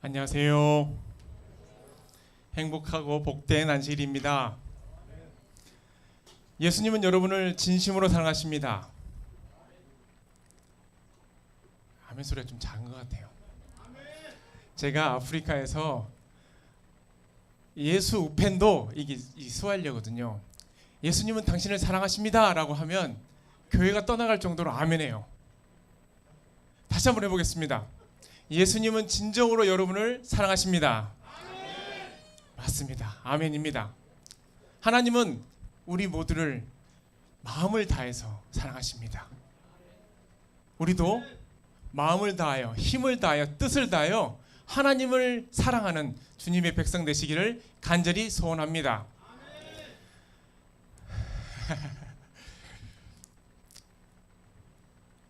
안녕하세요. 행복하고 복된 안식일입니다. 예수님은 여러분을 진심으로 사랑하십니다. 아멘 소리가 좀 작은 것 같아요. 제가 아프리카에서 예수 우펜도 이게 스왈려거든요. 예수님은 당신을 사랑하십니다 라고 하면 교회가 떠나갈 정도로 아멘해요. 다시 한번 해보겠습니다. 예수님은 진정으로 여러분을 사랑하십니다. 아멘. 맞습니다. 아멘입니다. 하나님은 우리 모두를 마음을 다해서 사랑하십니다. 우리도 마음을 다하여 힘을 다하여 뜻을 다하여 하나님을 사랑하는 주님의 백성 되시기를 간절히 소원합니다.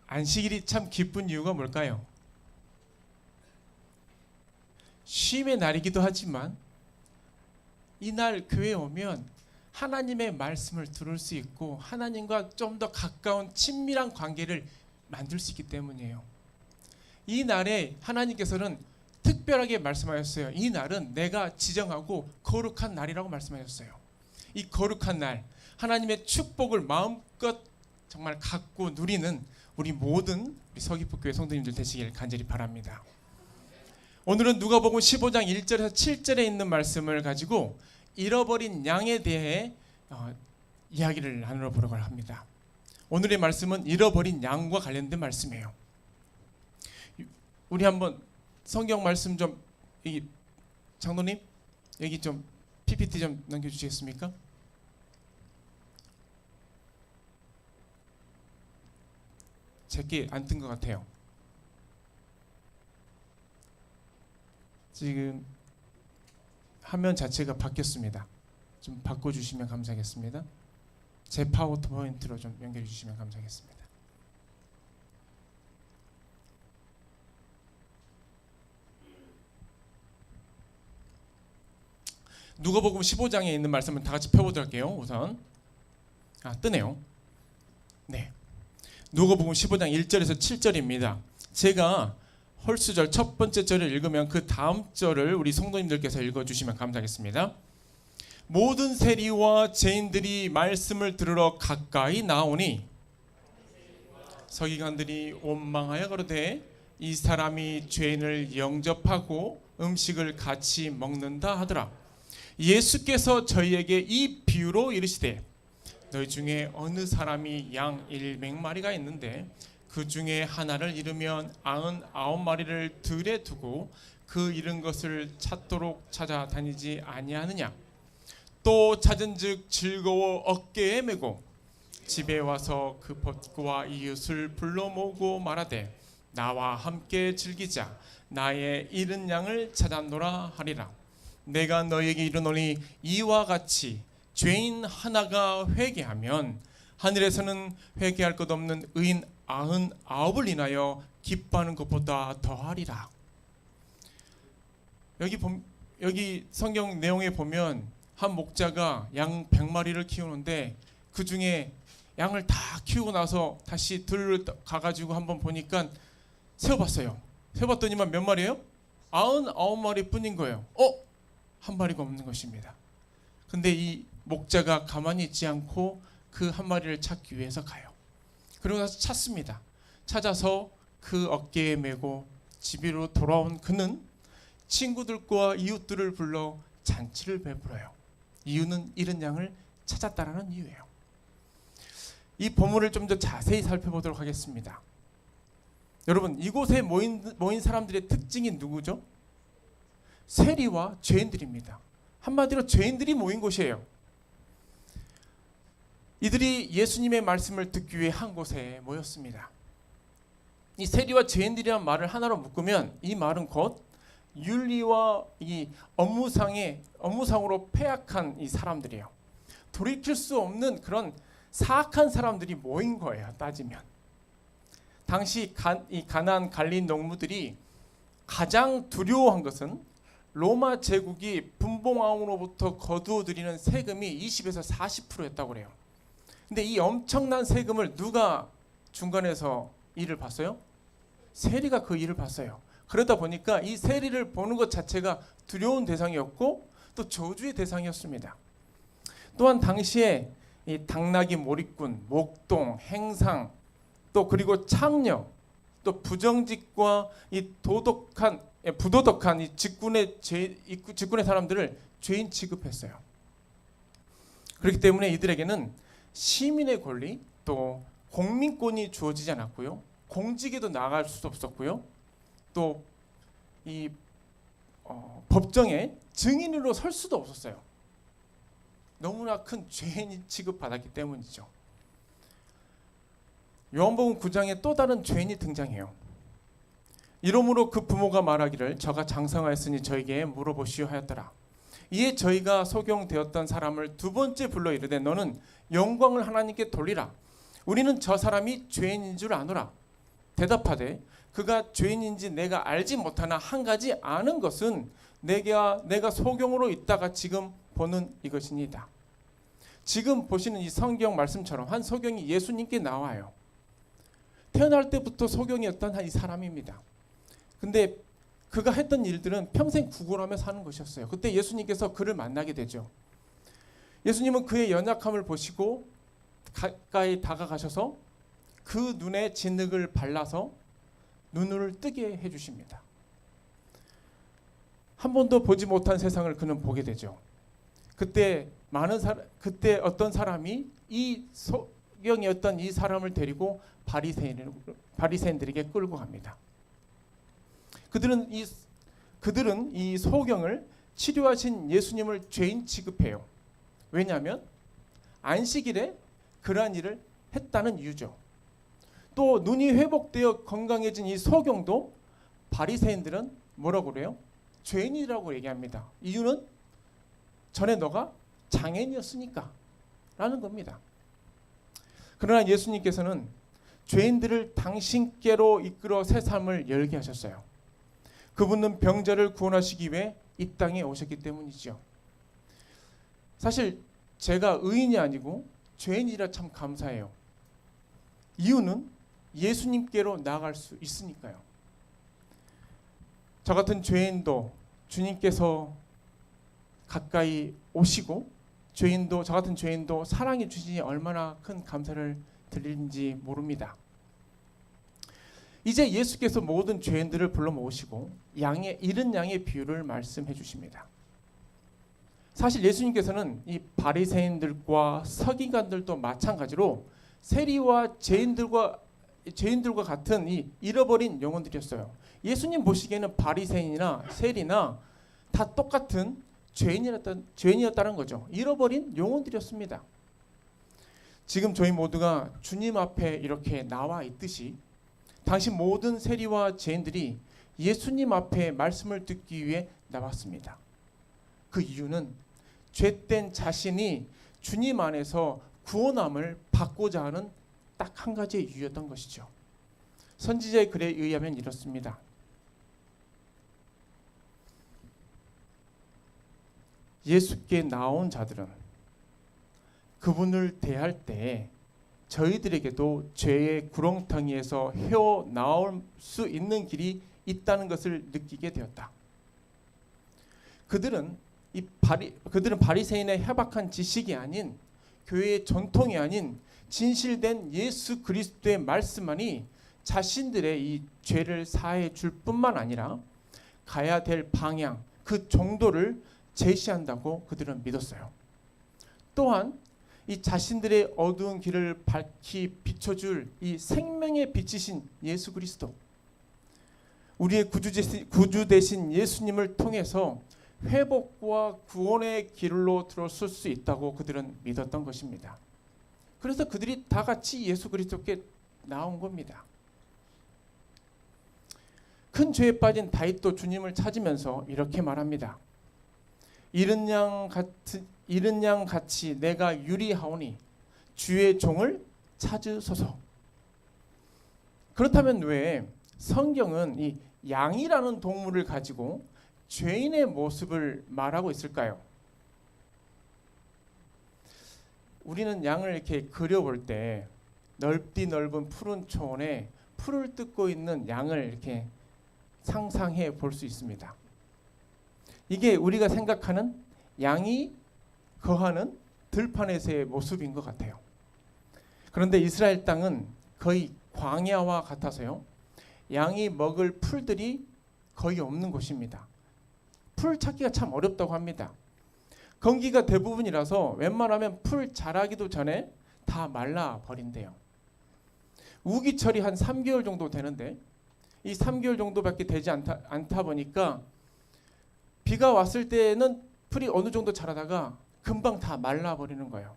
안식일이 참 기쁜 이유가 뭘까요? 쉼의 날이기도 하지만 이날 교회에 오면 하나님의 말씀을 들을 수 있고 하나님과 좀 더 가까운 친밀한 관계를 만들 수 있기 때문이에요. 이 날에 하나님께서는 특별하게 말씀하셨어요. 이 날은 내가 지정하고 거룩한 날이라고 말씀하셨어요. 이 거룩한 날, 하나님의 축복을 마음껏 정말 갖고 누리는 우리 모든 우리 서귀포교회 성도님들 되시길 간절히 바랍니다. 오늘은 누가복음 15장 1절에서 7절에 있는 말씀을 가지고 잃어버린 양에 대해 이야기를 나누어 보려고 합니다. 오늘의 말씀은 잃어버린 양과 관련된 말씀이에요. 우리 한번 성경 말씀 좀 장로님 여기 좀 PPT 좀 넘겨주시겠습니까? 제게 안 뜬 것 같아요. 지금 화면 자체가 바뀌었습니다. 좀 바꿔주시면 감사하겠습니다. 제 파워포인트로 좀 연결해 주시면 감사하겠습니다. 누가복음 15장에 있는 말씀을 다 같이 펴보도록 할게요. 우선 뜨네요. 네, 누가복음 15장 1절에서 7절입니다. 제가 홀수절 첫 번째 절을 읽으면 그 다음 절을 우리 성도님들께서 읽어주시면 감사하겠습니다. 모든 세리와 죄인들이 말씀을 들으러 가까이 나오니 서기관들이 원망하여 가로되 이 사람이 죄인을 영접하고 음식을 같이 먹는다 하더라. 예수께서 저희에게 이 비유로 이르시되 너희 중에 어느 사람이 양 100마리가 있는데 그 중에 하나를 잃으면 99마리를 들에 두고 그 잃은 것을 찾도록 찾아다니지 아니하느냐. 또 찾은즉 즐거워 어깨에 메고 집에 와서 그 벗과 이웃을 불러 모으고 말하되 나와 함께 즐기자. 나의 잃은 양을 찾았노라 하리라. 내가 너에게 이르노니 이와 같이 죄인 하나가 회개하면 하늘에서는 회개할 것 없는 의인 99을 인하여 기뻐하는 것보다 더하리라. 여기 성경 내용에 보면 한 목자가 양 100마리를 키우는데 그 중에 양을 다 키우고 나서 다시 들을 가가지고 한번 보니까 세어봤어요. 세어봤더니만 몇 마리예요? 99마리 뿐인 거예요. 한 마리가 없는 것입니다. 근데 이 목자가 가만히 있지 않고 그 한 마리를 찾기 위해서 가요. 그러고 나서 찾습니다. 찾아서 그 어깨에 메고 집으로 돌아온 그는 친구들과 이웃들을 불러 잔치를 베풀어요. 이유는 잃은 양을 찾았다라는 이유예요. 이 본문을 좀 더 자세히 살펴보도록 하겠습니다. 여러분, 이곳에 모인 사람들의 특징이 누구죠? 세리와 죄인들입니다. 한마디로 죄인들이 모인 곳이에요. 이들이 예수님의 말씀을 듣기 위해 한 곳에 모였습니다. 이 세리와 죄인들이란 말을 하나로 묶으면 이 말은 곧 윤리와 이 업무상으로 패약한 이 사람들이에요. 돌이킬 수 없는 그런 사악한 사람들이 모인 거예요. 따지면 당시 이 가나안 갈린 농부들이 가장 두려워한 것은 로마 제국이 분봉왕으로부터 거두어들이는 세금이 20에서 40%였다고 그래요. 근데 이 엄청난 세금을 누가 중간에서 일을 봤어요? 세리가 그 일을 봤어요. 그러다 보니까 이 세리를 보는 것 자체가 두려운 대상이었고 또 저주의 대상이었습니다. 또한 당시에 이 당나귀 몰입꾼, 목동, 행상, 또 그리고 창녀, 또 부정직과 이 부도덕한 이 직군의 사람들을 죄인 취급했어요. 그렇기 때문에 이들에게는 시민의 권리, 또 공민권이 주어지지 않았고요. 공직에도 나아갈 수도 없었고요. 또 이 법정에 증인으로 설 수도 없었어요. 너무나 큰 죄인이 취급받았기 때문이죠. 요한복음 9장에 또 다른 죄인이 등장해요. 이러므로 그 부모가 말하기를 저가 장성하였으니 저에게 물어보시오 하였더라. 이에 저희가 소경되었던 사람을 두 번째 불러 이르되 너는 영광을 하나님께 돌리라. 우리는 저 사람이 죄인인 줄 아노라. 대답하되 그가 죄인인지 내가 알지 못하나 한 가지 아는 것은 내가 소경으로 있다가 지금 보는 이것이니이다. 지금 보시는 이 성경 말씀처럼 한 소경이 예수님께 나와요. 태어날 때부터 소경이었던 한 이 사람입니다. 근데 그가 했던 일들은 평생 구걸하며 사는 것이었어요. 그때 예수님께서 그를 만나게 되죠. 예수님은 그의 연약함을 보시고 가까이 다가가셔서 그 눈에 진흙을 발라서 눈을 뜨게 해주십니다. 한 번도 보지 못한 세상을 그는 보게 되죠. 그때 어떤 사람이 이 소경이었던 이 사람을 데리고 바리새인들에게 끌고 갑니다. 그들은 이 소경을 치료하신 예수님을 죄인 취급해요. 왜냐하면 안식일에 그러한 일을 했다는 이유죠. 또 눈이 회복되어 건강해진 이 소경도 바리새인들은 뭐라고 그래요? 죄인이라고 얘기합니다. 이유는 전에 너가 장애인이었으니까 라는 겁니다. 그러나 예수님께서는 죄인들을 당신께로 이끌어 새 삶을 열게 하셨어요. 그분은 병자를 구원하시기 위해 이 땅에 오셨기 때문이죠. 사실 제가 의인이 아니고 죄인이라 참 감사해요. 이유는 예수님께로 나아갈 수 있으니까요. 저 같은 죄인도 주님께서 가까이 오시고 저 같은 죄인도 사랑해 주시니 얼마나 큰 감사를 드리는지 모릅니다. 이제 예수께서 모든 죄인들을 불러 모으시고 잃은 양의 비유를 말씀해 주십니다. 사실 예수님께서는 이 바리새인들과 서기관들도 마찬가지로 세리와 죄인들과 같은 이 잃어버린 영혼들이었어요. 예수님 보시기에는 바리새인이나 세리나 다 똑같은 죄인이었다는 거죠. 잃어버린 영혼들이었습니다. 지금 저희 모두가 주님 앞에 이렇게 나와 있듯이 당시 모든 세리와 죄인들이 예수님 앞에 말씀을 듣기 위해 나왔습니다. 그 이유는 죄된 자신이 주님 안에서 구원함을 받고자 하는 딱 한 가지의 이유였던 것이죠. 선지자의 글에 의하면 이렇습니다. 예수께 나온 자들은 그분을 대할 때 저희들에게도 죄의 구렁텅이에서 헤어나올 수 있는 길이 있다는 것을 느끼게 되었다. 그들은 바리새인의 해박한 지식이 아닌 교회의 전통이 아닌 진실된 예수 그리스도의 말씀만이 자신들의 이 죄를 사해 줄 뿐만 아니라 가야 될 방향, 그 정도를 제시한다고 그들은 믿었어요. 또한 이 자신들의 어두운 길을 밝히 비춰줄 이 생명의 빛이신 예수 그리스도, 우리의 구주 되신 예수님을 통해서 회복과 구원의 길로 들어설 수 있다고 그들은 믿었던 것입니다. 그래서 그들이 다 같이 예수 그리스도께 나온 겁니다. 큰 죄에 빠진 다윗도 주님을 찾으면서 이렇게 말합니다. 잃은 양 같이 내가 유리하오니 주의 종을 찾으소서. 그렇다면 왜 성경은 이 양이라는 동물을 가지고 죄인의 모습을 말하고 있을까요? 우리는 양을 이렇게 그려볼 때 넓디 넓은 푸른 초원에 풀을 뜯고 있는 양을 이렇게 상상해 볼 수 있습니다. 이게 우리가 생각하는 양이 거하는 들판에서의 모습인 것 같아요. 그런데 이스라엘 땅은 거의 광야와 같아서요. 양이 먹을 풀들이 거의 없는 곳입니다. 풀 찾기가 참 어렵다고 합니다. 건기가 대부분이라서 웬만하면 풀 자라기도 전에 다 말라 버린대요. 우기철이 한 3개월 정도 되는데 이 3개월 정도밖에 되지 않다 보니까 비가 왔을 때는 풀이 어느 정도 자라다가 금방 다 말라 버리는 거예요.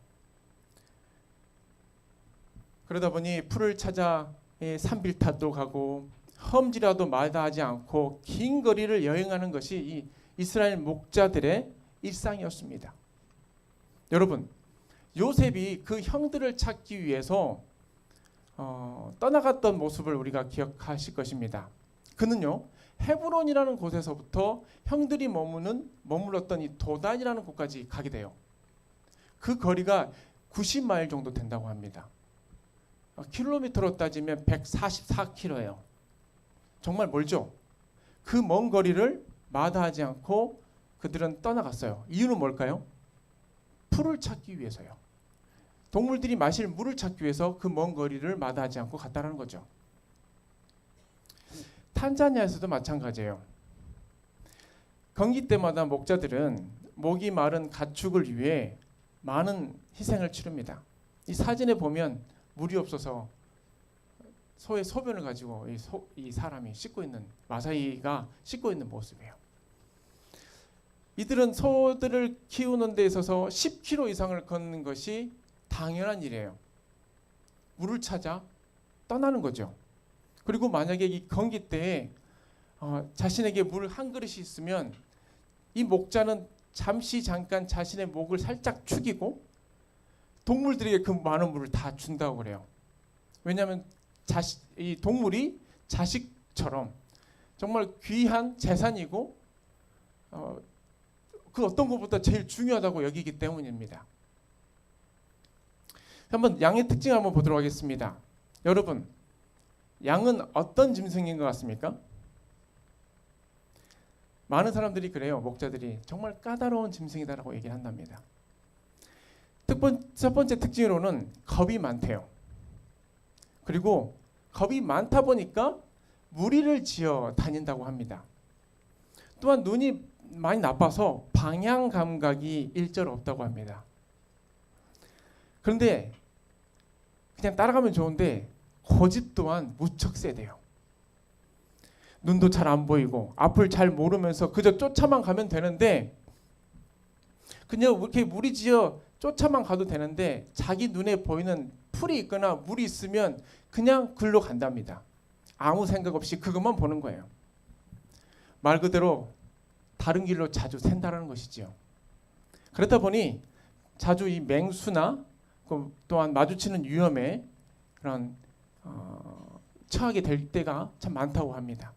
그러다 보니 풀을 찾아 산빌탑도 가고 험지라도 마다하지 않고 긴 거리를 여행하는 것이 이 이스라엘 목자들의 일상이었습니다. 여러분, 요셉이 그 형들을 찾기 위해서 떠나갔던 모습을 우리가 기억하실 것입니다. 그는요, 헤브론이라는 곳에서부터 형들이 머물렀던 이 도단이라는 곳까지 가게 돼요. 그 거리가 90마일 정도 된다고 합니다. 킬로미터로 따지면 144km예요. 정말 멀죠? 그 먼 거리를 마다하지 않고 그들은 떠나갔어요. 이유는 뭘까요? 풀을 찾기 위해서요. 동물들이 마실 물을 찾기 위해서 그 먼 거리를 마다하지 않고 갔다는 거죠. 탄자니아에서도 마찬가지예요. 건기 때마다 목자들은 목이 마른 가축을 위해 많은 희생을 치릅니다. 이 사진에 보면 물이 없어서 소의 소변을 가지고 이 사람이 씻고 있는, 마사이가 씻고 있는 모습이에요. 이들은 소들을 키우는 데 있어서 10km 이상을 걷는 것이 당연한 일이에요. 물을 찾아 떠나는 거죠. 그리고 만약에 이 건기 때에 자신에게 물 한 그릇이 있으면 이 목자는 잠깐 자신의 목을 살짝 축이고 동물들에게 그 많은 물을 다 준다고 그래요. 왜냐하면 이 동물이 자식처럼 정말 귀한 재산이고 그 어떤 것보다 제일 중요하다고 여기기 때문입니다. 한번 양의 특징을 한번 보도록 하겠습니다. 여러분, 양은 어떤 짐승인 것 같습니까? 많은 사람들이 그래요. 목자들이 정말 까다로운 짐승이다라고 얘기를 한답니다. 첫 번째 특징으로는 겁이 많대요. 그리고 겁이 많다 보니까 무리를 지어 다닌다고 합니다. 또한 눈이 많이 나빠서 방향 감각이 일절 없다고 합니다. 그런데 그냥 따라가면 좋은데 고집 또한 무척 세대요. 눈도 잘 안 보이고 앞을 잘 모르면서 그저 쫓아만 가면 되는데 그냥 이렇게 무리지어 쫓아만 가도 되는데 자기 눈에 보이는 풀이 있거나 물이 있으면 그냥 글로 간답니다. 아무 생각 없이 그것만 보는 거예요. 말 그대로 다른 길로 자주 샌다는 것이지요. 그렇다 보니 자주 이 맹수나 또한 마주치는 위험에 그런 처하게 될 때가 참 많다고 합니다.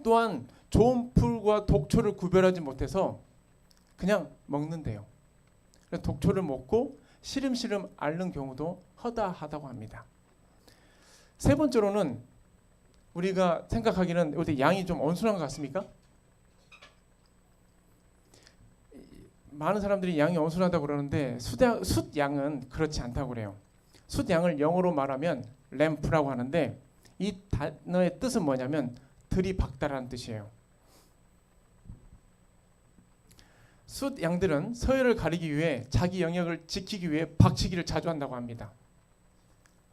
또한 좋은 풀과 독초를 구별하지 못해서 그냥 먹는데요. 독초를 먹고 시름시름 앓는 경우도 허다하다고 합니다. 세 번째로는 우리가 생각하기는 어디 양이 좀 온순한 것 같습니까? 많은 사람들이 양이 온순하다고 그러는데 숫양은 그렇지 않다고 그래요. 숫양을 영어로 말하면 램프라고 하는데 이 단어의 뜻은 뭐냐면 들이박다라는 뜻이에요. 숫양들은 서열을 가리기 위해 자기 영역을 지키기 위해 박치기를 자주 한다고 합니다.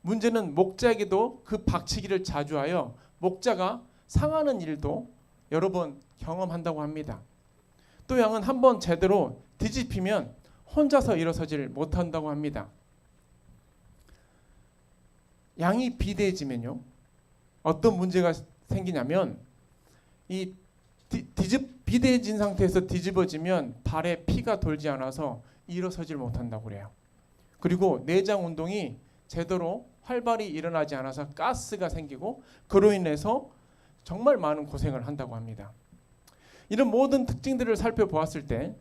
문제는 목자에게도 그 박치기를 자주 하여 목자가 상하는 일도 여러 번 경험한다고 합니다. 또 양은 한번 제대로 뒤집히면 혼자서 일어서질 못한다고 합니다. 양이 비대해지면요, 어떤 문제가 생기냐면 이 비대해진 상태에서 뒤집어지면 발에 피가 돌지 않아서 일어서질 못한다고 그래요. 그리고 내장 운동이 제대로 활발히 일어나지 않아서 가스가 생기고 그로 인해서 정말 많은 고생을 한다고 합니다. 이런 모든 특징들을 살펴보았을 때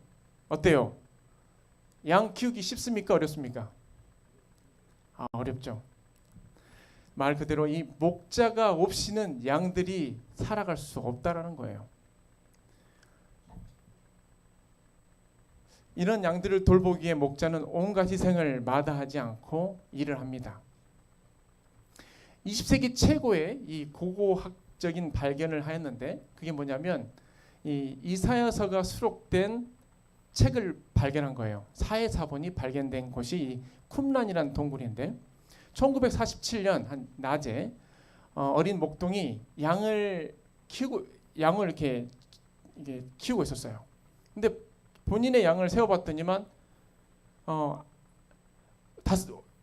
어때요? 양 키우기 쉽습니까? 어렵습니까? 어렵죠. 말 그대로 이 목자가 없이는 양들이 살아갈 수 없다라는 거예요. 이런 양들을 돌보기에 목자는 온갖 희생을 마다하지 않고 일을 합니다. 20세기 최고의 이 고고학적인 발견을 하였는데 그게 뭐냐면 이 이사야서가 수록된 책을 발견한 거예요. 사해사본이 발견된 곳이 이 쿰란이라는 동굴인데 1947년 한 낮에 어린 목동이 양을 이렇게 키우고 있었어요. 근데 본인의 양을 세워봤더니만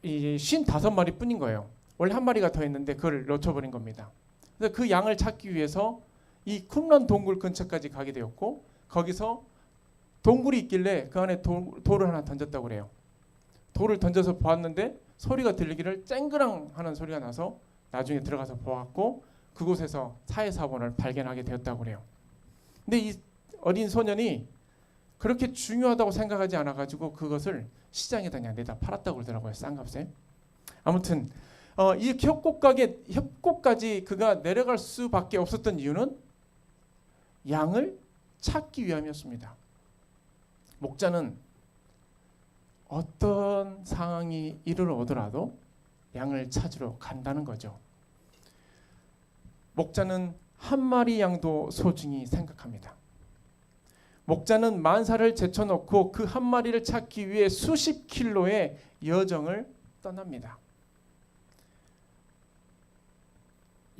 55마리 뿐인 거예요. 원래 한 마리가 더 있는데 그걸 놓쳐버린 겁니다. 그래서 그 양을 찾기 위해서 이 쿰란 동굴 근처까지 가게 되었고 거기서 동굴이 있길래 그 안에 돌을 하나 던졌다고 그래요. 돌을 던져서 보았는데 소리가 들리기를 쨍그랑 하는 소리가 나서 나중에 들어가서 보았고 그곳에서 사해사본을 발견하게 되었다고 그래요. 근데 이 어린 소년이 그렇게 중요하다고 생각하지 않아가지고 그것을 시장에다 그냥 내다 팔았다고 그러더라고요. 싼 값에. 아무튼 이 협곡까지 그가 내려갈 수밖에 없었던 이유는 양을 찾기 위함이었습니다. 목자는 어떤 상황이 이르러오더라도 양을 찾으러 간다는 거죠. 목자는 한 마리 양도 소중히 생각합니다. 목자는 만사를 제쳐놓고 그 한 마리를 찾기 위해 수십 킬로의 여정을 떠납니다.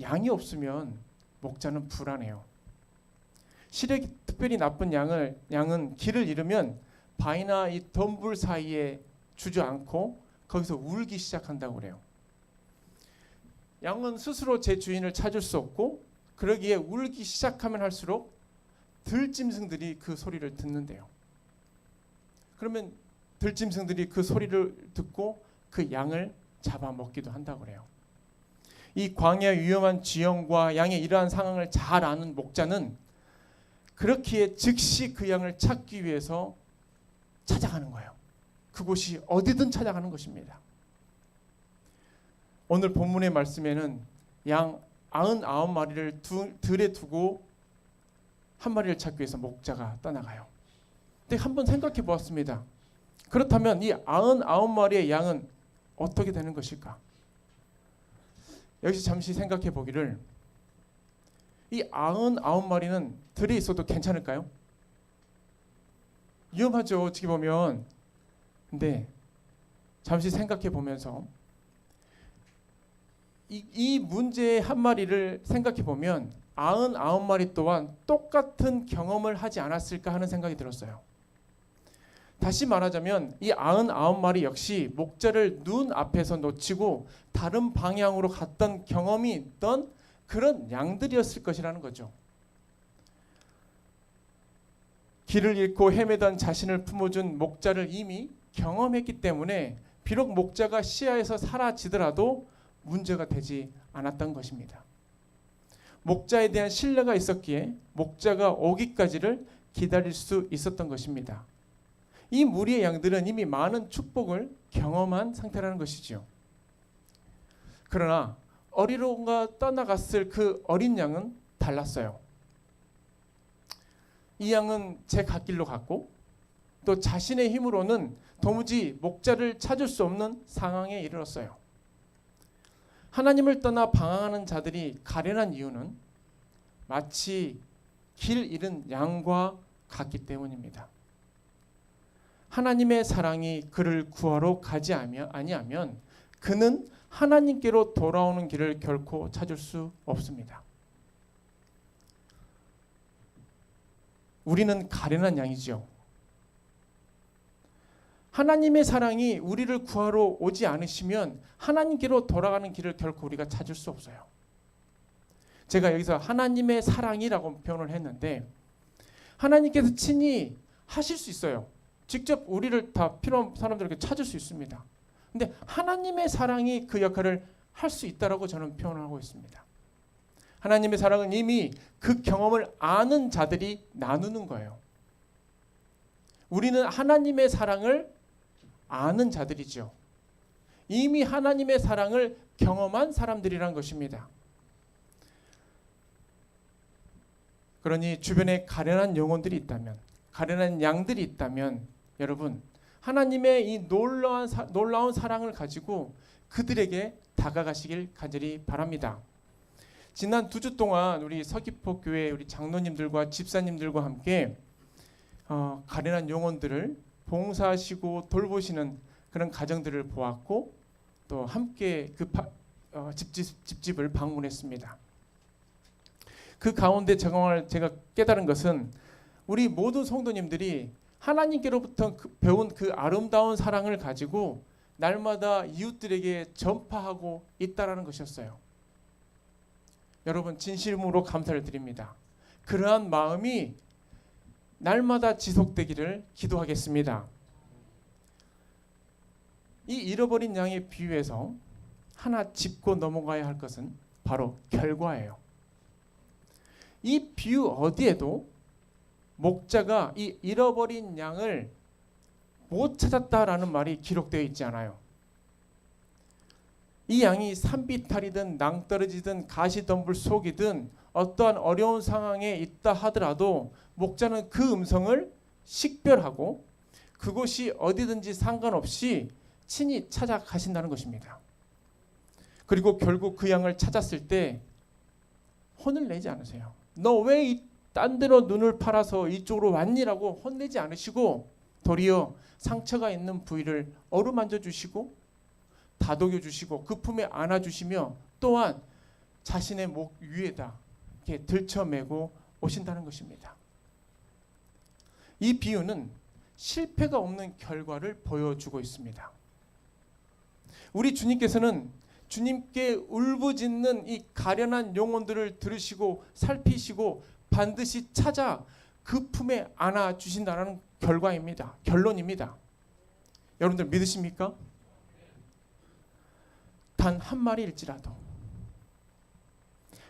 양이 없으면 목자는 불안해요. 시력이 특별히 나쁜 양은 길을 잃으면 바위나 이 덤불 사이에 주저앉고 거기서 울기 시작한다고 그래요. 양은 스스로 제 주인을 찾을 수 없고 그러기에 울기 시작하면 할수록 들짐승들이 그 소리를 듣는데요. 그러면 들짐승들이 그 소리를 듣고 그 양을 잡아먹기도 한다고 그래요. 이 광야 위험한 지형과 양의 이러한 상황을 잘 아는 목자는 그렇기에 즉시 그 양을 찾기 위해서 찾아가는 거예요. 그곳이 어디든 찾아가는 것입니다. 오늘 본문의 말씀에는 양 99마리를 들에 두고 한 마리를 찾기 위해서 목자가 떠나가요. 근데 한번 생각해 보았습니다. 그렇다면 이 99마리의 양은 어떻게 되는 것일까? 여기서 잠시 생각해 보기를 이 99마리는 들에 있어도 괜찮을까요? 위험하죠. 어떻게 보면. 근데 잠시 생각해 보면서 이 문제의 한 마리를 생각해 보면 99마리 또한 똑같은 경험을 하지 않았을까 하는 생각이 들었어요. 다시 말하자면 이 99마리 역시 목자를 눈 앞에서 놓치고 다른 방향으로 갔던 경험이 있던 그런 양들이었을 것이라는 거죠. 길을 잃고 헤매던 자신을 품어준 목자를 이미 경험했기 때문에 비록 목자가 시야에서 사라지더라도 문제가 되지 않았던 것입니다. 목자에 대한 신뢰가 있었기에 목자가 오기까지를 기다릴 수 있었던 것입니다. 이 무리의 양들은 이미 많은 축복을 경험한 상태라는 것이지요. 그러나 어디론가 떠나갔을 그 어린 양은 달랐어요. 이 양은 제 갓길로 갔고 또 자신의 힘으로는 도무지 목자를 찾을 수 없는 상황에 이르렀어요. 하나님을 떠나 방황하는 자들이 가련한 이유는 마치 길 잃은 양과 같기 때문입니다. 하나님의 사랑이 그를 구하러 가지 아니하면 그는 하나님께로 돌아오는 길을 결코 찾을 수 없습니다. 우리는 가련한 양이죠. 하나님의 사랑이 우리를 구하러 오지 않으시면 하나님께로 돌아가는 길을 결코 우리가 찾을 수 없어요. 제가 여기서 하나님의 사랑이라고 표현을 했는데 하나님께서 친히 하실 수 있어요. 직접 우리를 다 필요한 사람들에게 찾을 수 있습니다. 근데 하나님의 사랑이 그 역할을 할 수 있다라고 저는 표현을 하고 있습니다. 하나님의 사랑은 이미 그 경험을 아는 자들이 나누는 거예요. 우리는 하나님의 사랑을 아는 자들이죠. 이미 하나님의 사랑을 경험한 사람들이란 것입니다. 그러니 주변에 가련한 영혼들이 있다면, 가련한 양들이 있다면 여러분, 하나님의 이 놀라운 사랑을 가지고 그들에게 다가가시길 간절히 바랍니다. 지난 2주 동안 우리 서귀포 교회 우리 장로님들과 집사님들과 함께 가련한 영혼들을 봉사하시고 돌보시는 그런 가정들을 보았고, 또 함께 그 집집을 방문했습니다. 그 가운데 제가 깨달은 것은 우리 모든 성도님들이 하나님께로부터 배운 그 아름다운 사랑을 가지고 날마다 이웃들에게 전파하고 있다라는 것이었어요. 여러분, 진심으로 감사를 드립니다. 그러한 마음이 날마다 지속되기를 기도하겠습니다. 이 잃어버린 양의 비유에서 하나 짚고 넘어가야 할 것은 바로 결과예요. 이 비유 어디에도 목자가 이 잃어버린 양을 못 찾았다라는 말이 기록되어 있지 않아요. 이 양이 산비탈이든 낭떠러지든 가시덤불 속이든 어떠한 어려운 상황에 있다 하더라도 목자는 그 음성을 식별하고 그곳이 어디든지 상관없이 친히 찾아가신다는 것입니다. 그리고 결국 그 양을 찾았을 때 혼을 내지 않으세요. 너 왜 딴 데로 눈을 팔아서 이쪽으로 왔니라고 혼내지 않으시고 도리어 상처가 있는 부위를 어루만져 주시고 다독여 주시고 그 품에 안아 주시며 또한 자신의 목 위에다 이렇게 들쳐매고 오신다는 것입니다. 이 비유는 실패가 없는 결과를 보여주고 있습니다. 우리 주님께서는 주님께 울부짖는 이 가련한 영혼들을 들으시고 살피시고 반드시 찾아 그 품에 안아 주신다는 결론입니다. 여러분들 믿으십니까? 단 한 마리일지라도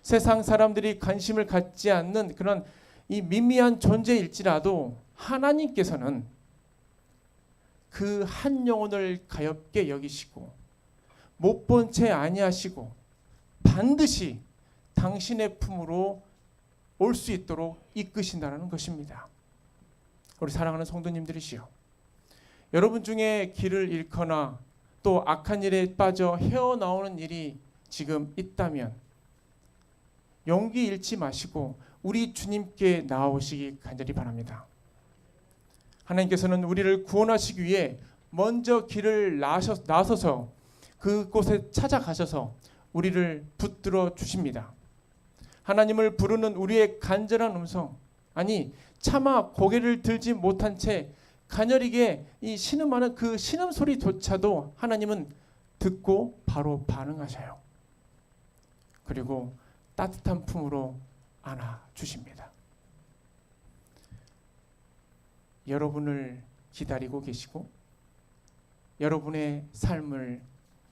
세상 사람들이 관심을 갖지 않는 그런 이 미미한 존재일지라도 하나님께서는 그 한 영혼을 가엾게 여기시고 못 본 채 아니하시고 반드시 당신의 품으로 올 수 있도록 이끄신다는 것입니다. 우리 사랑하는 성도님들이시여, 여러분 중에 길을 잃거나 또 악한 일에 빠져 헤어나오는 일이 지금 있다면 용기 잃지 마시고 우리 주님께 나아오시기 간절히 바랍니다. 하나님께서는 우리를 구원하시기 위해 먼저 길을 나서서 그곳에 찾아가셔서 우리를 붙들어 주십니다. 하나님을 부르는 우리의 간절한 음성, 아니 차마 고개를 들지 못한 채 가녀리게 이 신음하는 그 신음소리조차도 하나님은 듣고 바로 반응하셔요. 그리고 따뜻한 품으로 안아주십니다. 여러분을 기다리고 계시고 여러분의 삶을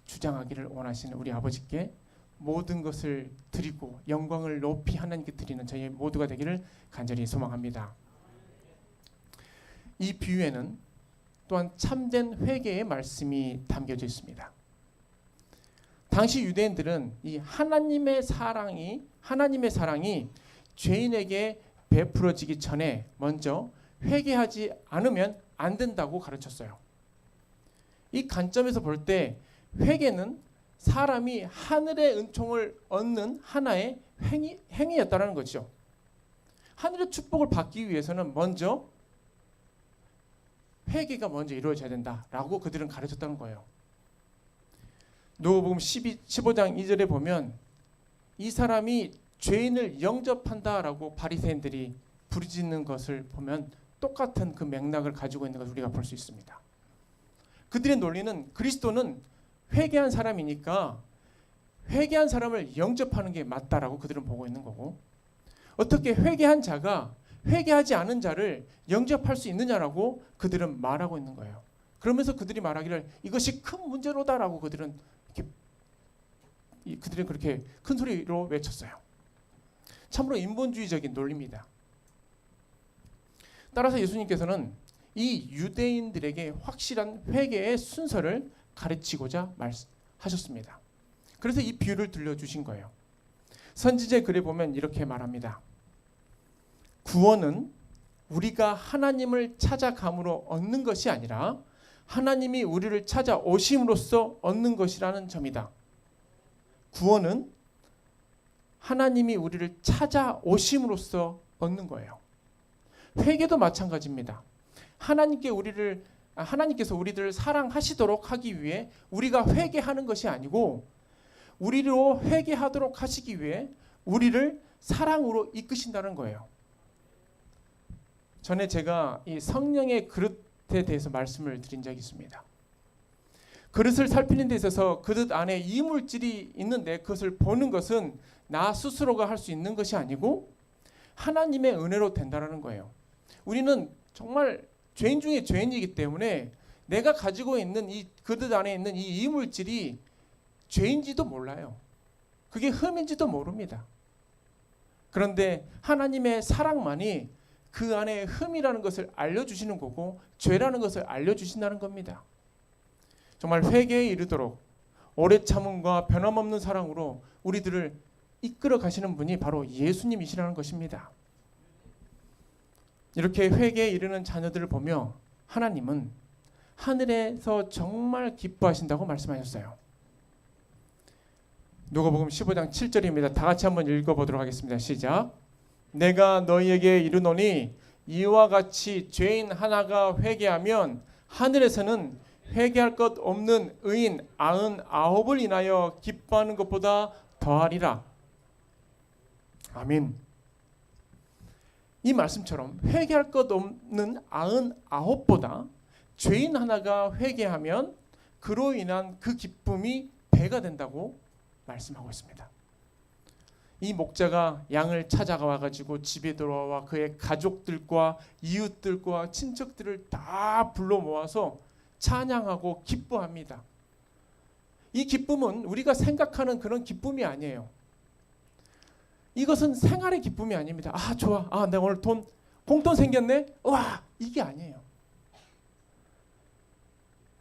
주장하기를 원하시는 우리 아버지께 모든 것을 드리고 영광을 높이 하나님께 드리는 저희 모두가 되기를 간절히 소망합니다. 이 비유에는 또한 참된 회개의 말씀이 담겨져 있습니다. 당시 유대인들은 이 하나님의 사랑이 죄인에게 베풀어지기 전에 먼저 회개하지 않으면 안 된다고 가르쳤어요. 이 관점에서 볼 때 회개는 사람이 하늘의 은총을 얻는 하나의 행위였다는 거죠. 하늘의 축복을 받기 위해서는 먼저 회개가 먼저 이루어져야 된다라고 그들은 가르쳤다는 거예요. 누가복음 15장 2절에 보면 이 사람이 죄인을 영접한다라고 바리새인들이 부르짖는 것을 보면 똑같은 그 맥락을 가지고 있는 것을 우리가 볼 수 있습니다. 그들의 논리는 그리스도는 회개한 사람이니까 회개한 사람을 영접하는 게 맞다라고 그들은 보고 있는 거고, 어떻게 회개한 자가 회개하지 않은 자를 영접할 수 있느냐라고 그들은 말하고 있는 거예요. 그러면서 그들이 말하기를 이것이 큰 문제로다라고 그들은 그렇게 큰 소리로 외쳤어요. 참으로 인본주의적인 논리입니다. 따라서 예수님께서는 이 유대인들에게 확실한 회개의 순서를 가르치고자 하셨습니다. 그래서 이 비유를 들려주신 거예요. 선지자의 글에 보면 이렇게 말합니다. 구원은 우리가 하나님을 찾아감으로 얻는 것이 아니라 하나님이 우리를 찾아오심으로써 얻는 것이라는 점이다. 구원은 하나님이 우리를 찾아오심으로써 얻는 거예요. 회개도 마찬가지입니다. 하나님께서 우리들을 사랑하시도록 하기 위해 우리가 회개하는 것이 아니고 우리로 회개하도록 하시기 위해 우리를 사랑으로 이끄신다는 거예요. 전에 제가 이 성령의 그릇에 대해서 말씀을 드린 적이 있습니다. 그릇을 살피는 데 있어서 그릇 안에 이물질이 있는데 그것을 보는 것은 나 스스로가 할 수 있는 것이 아니고 하나님의 은혜로 된다는 거예요. 우리는 정말 죄인 중에 죄인이기 때문에 내가 가지고 있는 이 그릇 안에 있는 이 이물질이 죄인지도 몰라요. 그게 흠인지도 모릅니다. 그런데 하나님의 사랑만이 그 안에 흠이라는 것을 알려주시는 거고 죄라는 것을 알려주신다는 겁니다. 정말 회개에 이르도록 오래 참음과 변함없는 사랑으로 우리들을 이끌어 가시는 분이 바로 예수님이시라는 것입니다. 이렇게 회개에 이르는 자녀들을 보며 하나님은 하늘에서 정말 기뻐하신다고 말씀하셨어요. 누가복음 15장 7절입니다. 다 같이 한번 읽어보도록 하겠습니다. 시작. 내가 너희에게 이르노니 이와 같이 죄인 하나가 회개하면 하늘에서는 회개할 것 없는 의인 99을 인하여 기뻐하는 것보다 더하리라. 아멘. 이 말씀처럼 회개할 것 없는 99보다 죄인 하나가 회개하면 그로 인한 그 기쁨이 배가 된다고 말씀하고 있습니다. 이 목자가 양을 찾아와 가지고 집에 들어와 그의 가족들과 이웃들과 친척들을 다 불러 모아서 찬양하고 기뻐합니다. 이 기쁨은 우리가 생각하는 그런 기쁨이 아니에요. 이것은 생활의 기쁨이 아닙니다. 아 좋아, 내가 오늘 공돈 생겼네. 와, 이게 아니에요.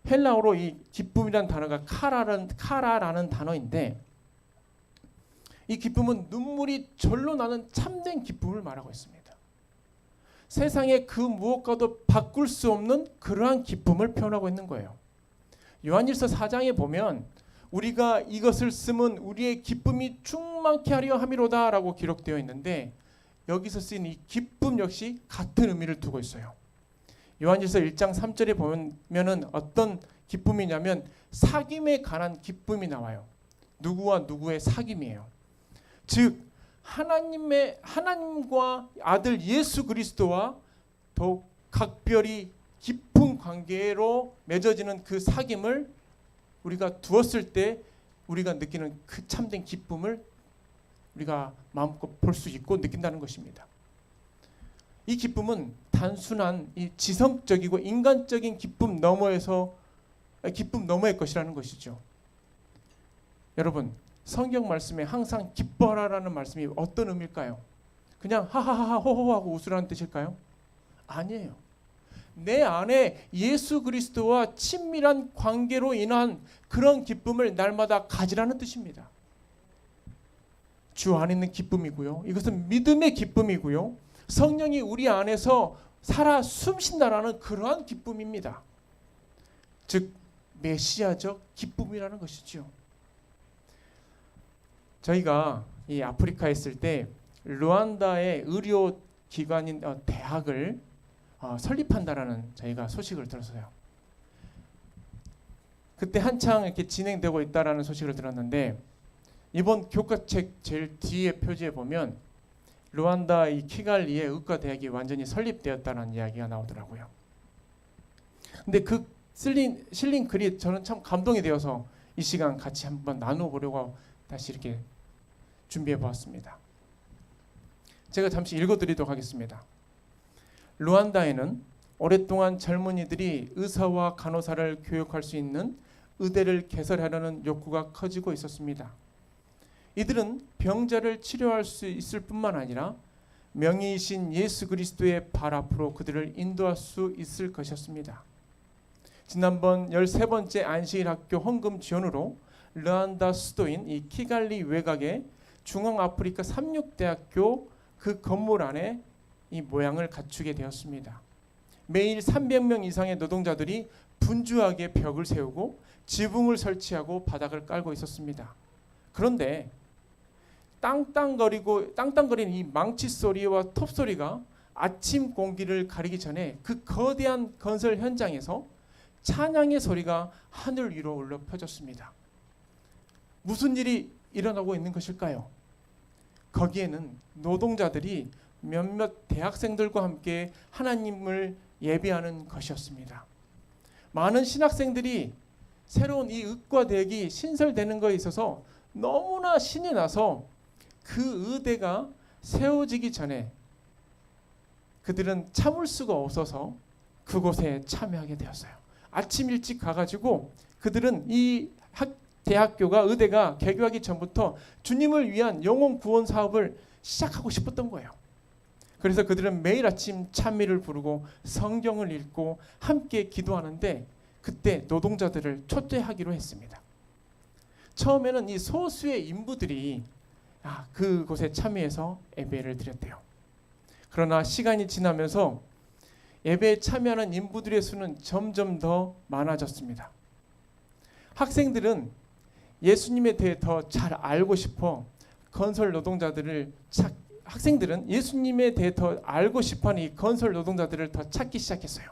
헬라어로 이 기쁨이라는 단어가 카라라는 단어인데 이 기쁨은 눈물이 절로 나는 참된 기쁨을 말하고 있습니다. 세상에 그 무엇과도 바꿀 수 없는 그러한 기쁨을 표현하고 있는 거예요. 요한일서 4장에 보면 우리가 이것을 쓰면 우리의 기쁨이 충만케 하려 함이로다 라고 기록되어 있는데 여기서 쓰인 이 기쁨 역시 같은 의미를 두고 있어요. 요한일서 1장 3절에 보면은 어떤 기쁨이냐면 사귐에 관한 기쁨이 나와요. 누구와 누구의 사귐이에요. 즉 하나님과 아들 예수 그리스도와 더욱 각별히 깊은 관계로 맺어지는 그 사귐을 우리가 두었을 때 우리가 느끼는 그 참된 기쁨을 우리가 마음껏 볼 수 있고 느낀다는 것입니다. 이 기쁨은 단순한 이 지성적이고 인간적인 기쁨 너머의 것이라는 것이죠. 여러분, 성경 말씀에 항상 기뻐하라는 말씀이 어떤 의미일까요? 그냥 하하하하 호호하고 웃으라는 뜻일까요? 아니에요. 내 안에 예수 그리스도와 친밀한 관계로 인한 그런 기쁨을 날마다 가지라는 뜻입니다. 주 안에 있는 기쁨이고요. 이것은 믿음의 기쁨이고요. 성령이 우리 안에서 살아 숨쉰다라는 그러한 기쁨입니다. 즉 메시아적 기쁨이라는 것이죠. 저희가 이 아프리카에 있을 때 루안다의 의료 기관인 대학을 설립한다라는 저희가 소식을 들었어요. 그때 한창 이렇게 진행되고 있다라는 소식을 들었는데 이번 교과책 제일 뒤에 표지에 보면 루안다 이 키갈리에 의과 대학이 완전히 설립되었다는 이야기가 나오더라고요. 근데 그 실린 글이 저는 참 감동이 되어서 이 시간 같이 한번 나눠보려고 다시 이렇게 준비해 보았습니다. 제가 잠시 읽어드리도록 하겠습니다. 루안다에는 오랫동안 젊은이들이 의사와 간호사를 교육할 수 있는 의대를 개설하려는 욕구가 커지고 있었습니다. 이들은 병자를 치료할 수 있을 뿐만 아니라 명의이신 예수 그리스도의 발 앞으로 그들을 인도할 수 있을 것이었습니다. 지난번 13번째 안식일 학교 헌금 지원으로 르완다 수도인 이 키갈리 외곽의 중앙아프리카 삼육대학교 그 건물 안에 이 모양을 갖추게 되었습니다. 매일 300명 이상의 노동자들이 분주하게 벽을 세우고 지붕을 설치하고 바닥을 깔고 있었습니다. 그런데 땅땅거리는 이 망치 소리와 톱 소리가 아침 공기를 가리기 전에 그 거대한 건설 현장에서 찬양의 소리가 하늘 위로 올라 펴졌습니다. 무슨 일이 일어나고 있는 것일까요? 거기에는 노동자들이 몇몇 대학생들과 함께 하나님을 예배하는 것이었습니다. 많은 신학생들이 새로운 이 의과대학이 신설되는 것에 있어서 너무나 신이 나서 그 의대가 세워지기 전에 그들은 참을 수가 없어서 그곳에 참여하게 되었어요. 아침 일찍 가가지고 그들은 이 대학교가 의대가 개교하기 전부터 주님을 위한 영혼 구원 사업을 시작하고 싶었던 거예요. 그래서 그들은 매일 아침 찬미를 부르고 성경을 읽고 함께 기도하는데 그때 노동자들을 초대하기로 했습니다. 처음에는 이 소수의 인부들이 그곳에 참여해서 예배를 드렸대요. 그러나 시간이 지나면서 예배에 참여하는 인부들의 수는 점점 더 많아졌습니다. 학생들은 예수님에 대해 더 잘 알고 싶어 건설 노동자들을 학생들은 예수님에 대해 더 알고 싶어하는 이 건설 노동자들을 더 찾기 시작했어요.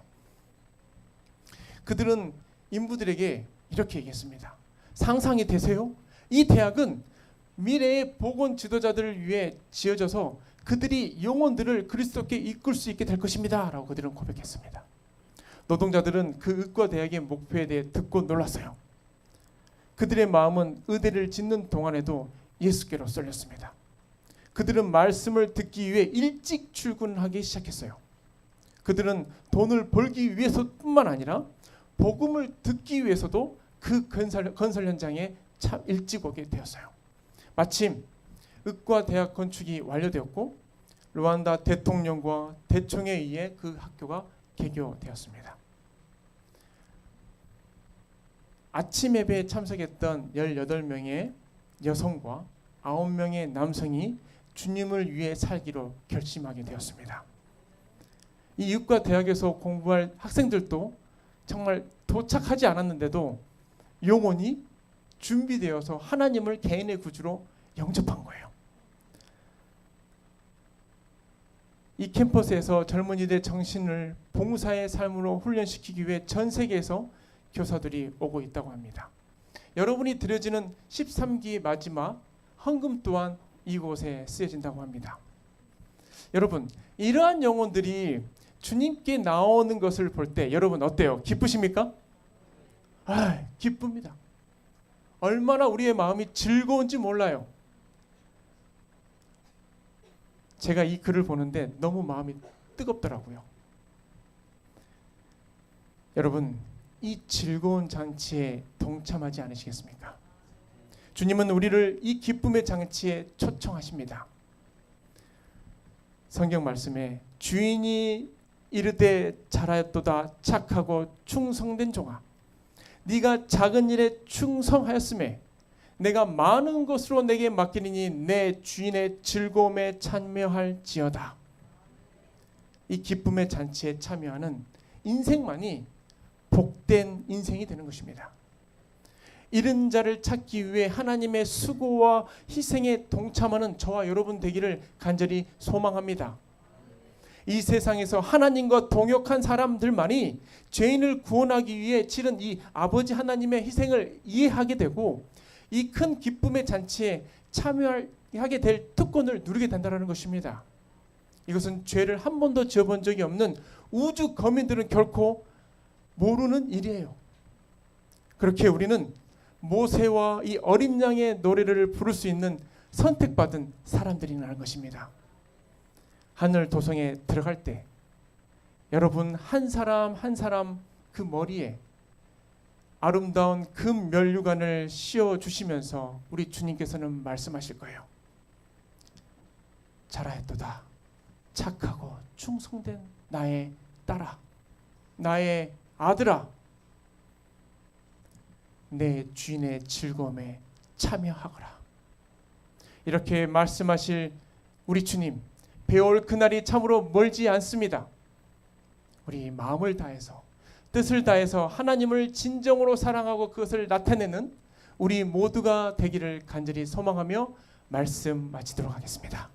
그들은 인부들에게 이렇게 얘기했습니다. 상상이 되세요? 이 대학은 미래의 복원 지도자들을 위해 지어져서 그들이 영혼들을 그리스도께 이끌 수 있게 될 것입니다. 라고 그들은 고백했습니다. 노동자들은 그 의과대학의 목표에 대해 듣고 놀랐어요. 그들의 마음은 의대를 짓는 동안에도 예수께로 쏠렸습니다. 그들은 말씀을 듣기 위해 일찍 출근하기 시작했어요. 그들은 돈을 벌기 위해서뿐만 아니라 복음을 듣기 위해서도 그 건설 현장에 참 일찍 오게 되었어요. 마침 의과대학 건축이 완료되었고 르완다 대통령과 대총에 의해 그 학교가 개교되었습니다. 아침 예배에 참석했던 18명의 여성과 9명의 남성이 주님을 위해 살기로 결심하게 되었습니다. 이 의과대학에서 공부할 학생들도 정말 도착하지 않았는데도 영혼이 준비되어서 하나님을 개인의 구주로 영접한 거예요. 이 캠퍼스에서 젊은이들의 정신을 봉사의 삶으로 훈련시키기 위해 전 세계에서 교사들이 오고 있다고 합니다. 여러분이 드려지는 13기의 마지막 헌금 또한 이곳에 쓰여진다고 합니다. 여러분, 이러한 영혼들이 주님께 나오는 것을 볼 때 여러분 어때요? 기쁘십니까? 기쁩니다. 얼마나 우리의 마음이 즐거운지 몰라요. 제가 이 글을 보는데 너무 마음이 뜨겁더라고요. 여러분, 이 즐거운 잔치에 동참하지 않으시겠습니까? 주님은 우리를 이 기쁨의 잔치에 초청하십니다. 성경 말씀에 주인이 이르되 잘하였도다 착하고 충성된 종아, 네가 작은 일에 충성하였음에 내가 많은 것으로 내게 맡기리니 내 주인의 즐거움에 참여할지어다. 이 기쁨의 잔치에 참여하는 인생만이 복된 인생이 되는 것입니다. 잃은 자를 찾기 위해 하나님의 수고와 희생에 동참하는 저와 여러분 되기를 간절히 소망합니다. 이 세상에서 하나님과 동역한 사람들만이 죄인을 구원하기 위해 치른 이 아버지 하나님의 희생을 이해하게 되고 이 큰 기쁨의 잔치에 참여하게 될 특권을 누리게 된다는 것입니다. 이것은 죄를 한 번도 지어본 적이 없는 우주 거민들은 결코 모르는 일이에요. 그렇게 우리는 모세와 이 어린 양의 노래를 부를 수 있는 선택받은 사람들이라는 것입니다. 하늘 도성에 들어갈 때 여러분 한 사람 한 사람 그 머리에 아름다운 금 면류관을 씌워주시면서 우리 주님께서는 말씀하실 거예요. 잘하였도다 착하고 충성된 나의 딸아, 나의 아들아, 내 주인의 즐거움에 참여하거라. 이렇게 말씀하실 우리 주님, 배울 그날이 참으로 멀지 않습니다. 우리 마음을 다해서, 뜻을 다해서 하나님을 진정으로 사랑하고 그것을 나타내는 우리 모두가 되기를 간절히 소망하며 말씀 마치도록 하겠습니다.